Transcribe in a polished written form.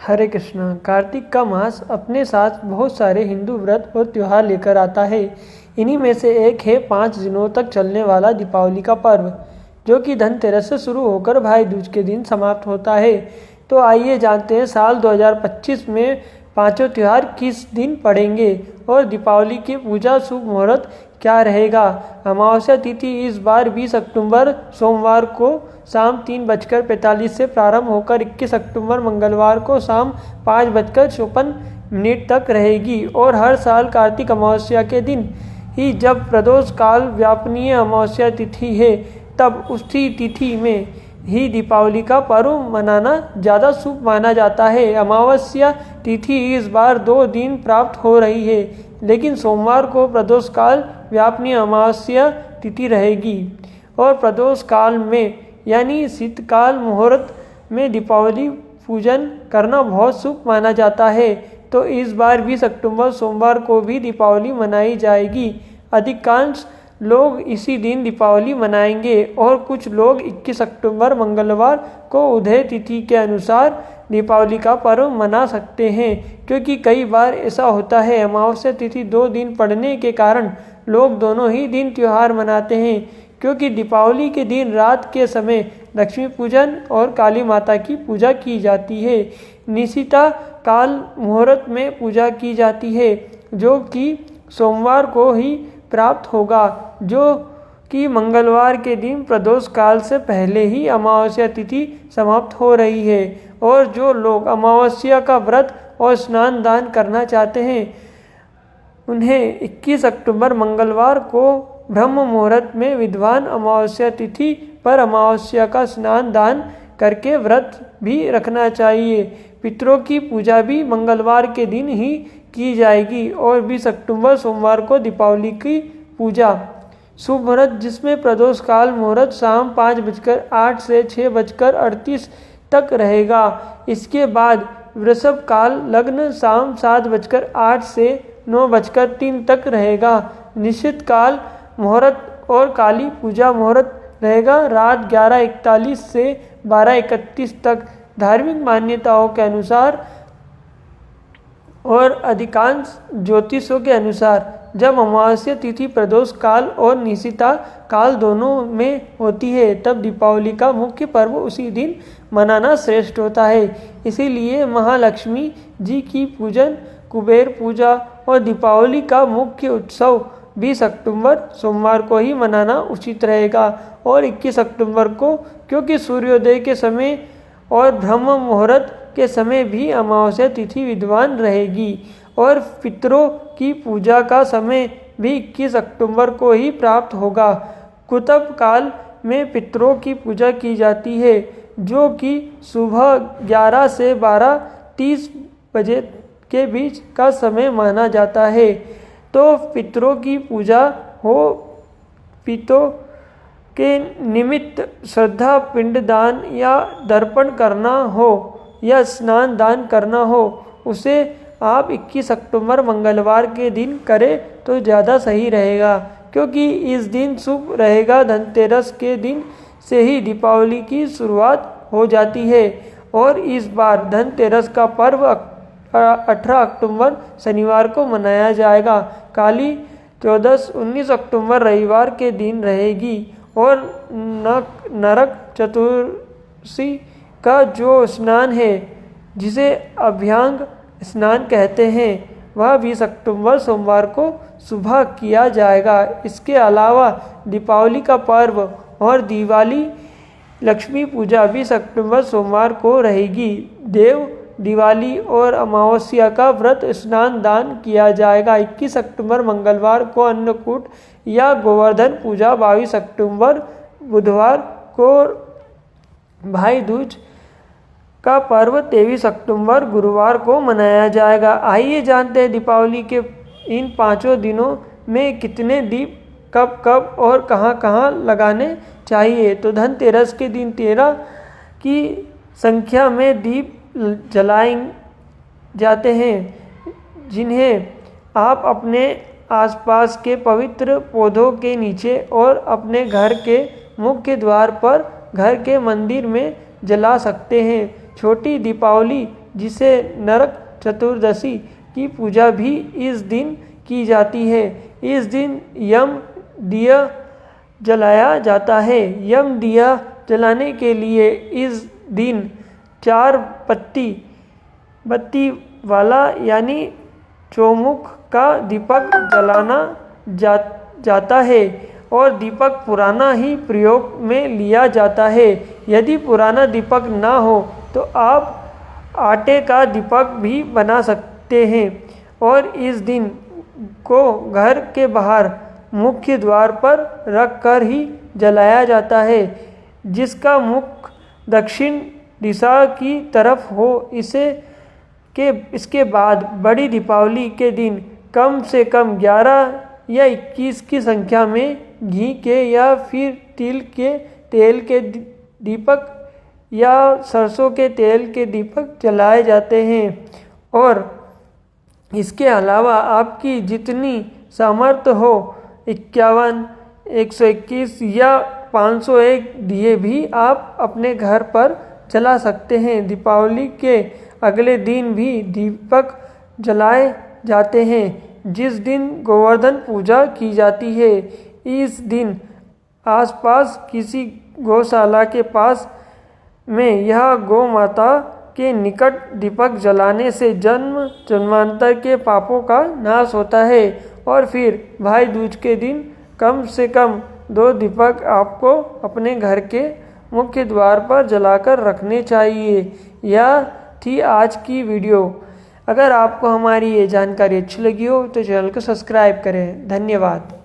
हरे कृष्णा। कार्तिक का मास अपने साथ बहुत सारे हिंदू व्रत और त्योहार लेकर आता है। इन्हीं में से एक है 5 दिनों तक चलने वाला दीपावली का पर्व, जो कि धनतेरस से शुरू होकर भाई दूज के दिन समाप्त होता है। तो आइए जानते हैं साल 2025 में पांचों त्योहार किस दिन पड़ेंगे और दीपावली की पूजा शुभ मुहूर्त क्या रहेगा। अमावस्या तिथि इस बार 20 अक्टूबर सोमवार को शाम 3:45 से प्रारंभ होकर 21 अक्टूबर मंगलवार को शाम 5:54 तक रहेगी और हर साल कार्तिक अमावस्या के दिन ही जब प्रदोष काल व्यापनीय अमावस्या तिथि है, तब उसी तिथि में ही दीपावली का पर्व मनाना ज़्यादा शुभ माना जाता है। अमावस्या तिथि इस बार 2 दिन प्राप्त हो रही है, लेकिन सोमवार को प्रदोष काल व्यापनीय अमावस्या तिथि रहेगी और प्रदोष काल में यानी शीतकाल मुहूर्त में दीपावली पूजन करना बहुत शुभ माना जाता है। तो इस बार 20 अक्टूबर सोमवार को भी दीपावली मनाई जाएगी। अधिकांश लोग इसी दिन दीपावली मनाएंगे और कुछ लोग 21 अक्टूबर मंगलवार को उदय तिथि के अनुसार दीपावली का पर्व मना सकते हैं, क्योंकि कई बार ऐसा होता है अमावस्या तिथि 2 दिन पड़ने के कारण लोग दोनों ही दिन त्यौहार मनाते हैं, क्योंकि दीपावली के दिन रात के समय लक्ष्मी पूजन और काली माता की पूजा की जाती है। निशिता काल मुहूर्त में पूजा की जाती है, जो कि सोमवार को ही प्राप्त होगा, जो कि मंगलवार के दिन प्रदोष काल से पहले ही अमावस्या तिथि समाप्त हो रही है। और जो लोग अमावस्या का व्रत और स्नान दान करना चाहते हैं, उन्हें 21 अक्टूबर मंगलवार को ब्रह्म मुहूर्त में विद्वान अमावस्या तिथि पर अमावस्या का स्नान दान करके व्रत भी रखना चाहिए। पितरों की पूजा भी मंगलवार के दिन ही की जाएगी और 20 अक्टूबर सोमवार को दीपावली की पूजा। शुभ मुहूर्त जिसमें प्रदोष काल मुहूर्त शाम 5:08 से 6:38 तक रहेगा। इसके बाद वृषभ काल लग्न शाम 7:08 से 9:03 तक रहेगा। निश्चित काल मुहूर्त और काली पूजा मुहूर्त रहेगा रात 11:41 से 12:31 तक। धार्मिक मान्यताओं के अनुसार और अधिकांश ज्योतिषों के अनुसार जब अमावस्या तिथि प्रदोष काल और निशिता काल दोनों में होती है, तब दीपावली का मुख्य पर्व उसी दिन मनाना श्रेष्ठ होता है। इसीलिए महालक्ष्मी जी की पूजन, कुबेर पूजा और दीपावली का मुख्य उत्सव 20 अक्टूबर सोमवार को ही मनाना उचित रहेगा और 21 अक्टूबर को, क्योंकि सूर्योदय के समय और ब्रह्म मुहूर्त के समय भी अमावस्या तिथि विद्वान रहेगी और पितरों की पूजा का समय भी 21 अक्टूबर को ही प्राप्त होगा। कुतुब काल में पितरों की पूजा की जाती है, जो कि सुबह 11 से 12:30 बजे के बीच का समय माना जाता है। तो पितरों की पूजा हो, पितरों के निमित्त श्रद्धा पिंडदान या दर्पण करना हो या स्नान दान करना हो, उसे आप 21 अक्टूबर मंगलवार के दिन करें तो ज़्यादा सही रहेगा, क्योंकि इस दिन शुभ रहेगा। धनतेरस के दिन से ही दीपावली की शुरुआत हो जाती है और इस बार धनतेरस का पर्व 18 अक्टूबर शनिवार को मनाया जाएगा। काली चौदस 19 अक्टूबर रविवार के दिन रहेगी और नरक चतुर्दशी का जो स्नान है, जिसे अभ्यंग स्नान कहते हैं, वह 20 अक्टूबर सोमवार को सुबह किया जाएगा। इसके अलावा दीपावली का पर्व और दिवाली लक्ष्मी पूजा 20 अक्टूबर सोमवार को रहेगी। देव दिवाली और अमावस्या का व्रत स्नान दान किया जाएगा। 21 अक्टूबर मंगलवार को अन्नकूट या गोवर्धन पूजा, 22 अक्टूबर बुधवार को भाई दूज का पर्व, 23 अक्टूबर गुरुवार को मनाया जाएगा। आइए जानते हैं दीपावली के इन 5 दिनों में कितने दीप कब कब और कहां कहां लगाने चाहिए। तो धनतेरस के दिन 13 की संख्या में दीप जलाए जाते हैं, जिन्हें आप अपने आसपास के पवित्र पौधों के नीचे और अपने घर के मुख्य द्वार पर घर के मंदिर में जला सकते हैं। छोटी दीपावली जिसे नरक चतुर्दशी की पूजा भी इस दिन की जाती है। इस दिन यम दिया जलाया जाता है। यम दिया जलाने के लिए इस दिन 4 बत्ती वाला यानी चौमुख का दीपक जलाना जाता है और दीपक पुराना ही प्रयोग में लिया जाता है। यदि पुराना दीपक ना हो तो आप आटे का दीपक भी बना सकते हैं और इस दिन को घर के बाहर मुख्य द्वार पर रख कर ही जलाया जाता है, जिसका मुख दक्षिण दिशा की तरफ हो। इसके बाद बड़ी दीपावली के दिन कम से कम 11 या 21 की संख्या में घी के या फिर तिल के तेल के दीपक या सरसों के तेल के दीपक जलाए जाते हैं। और इसके अलावा आपकी जितनी सामर्थ्य हो 51, 121 या 501 दिए भी आप अपने घर पर जला सकते हैं। दीपावली के अगले दिन भी दीपक जलाए जाते हैं, जिस दिन गोवर्धन पूजा की जाती है। इस दिन आसपास किसी गौशाला के पास में यह गौ माता के निकट दीपक जलाने से जन्म जन्मांतर के पापों का नाश होता है। और फिर भाई दूज के दिन कम से कम 2 दीपक आपको अपने घर के मुख्य द्वार पर जलाकर रखने चाहिए। यह थी आज की वीडियो। अगर आपको हमारी ये जानकारी अच्छी लगी हो तो चैनल को सब्सक्राइब करें। धन्यवाद।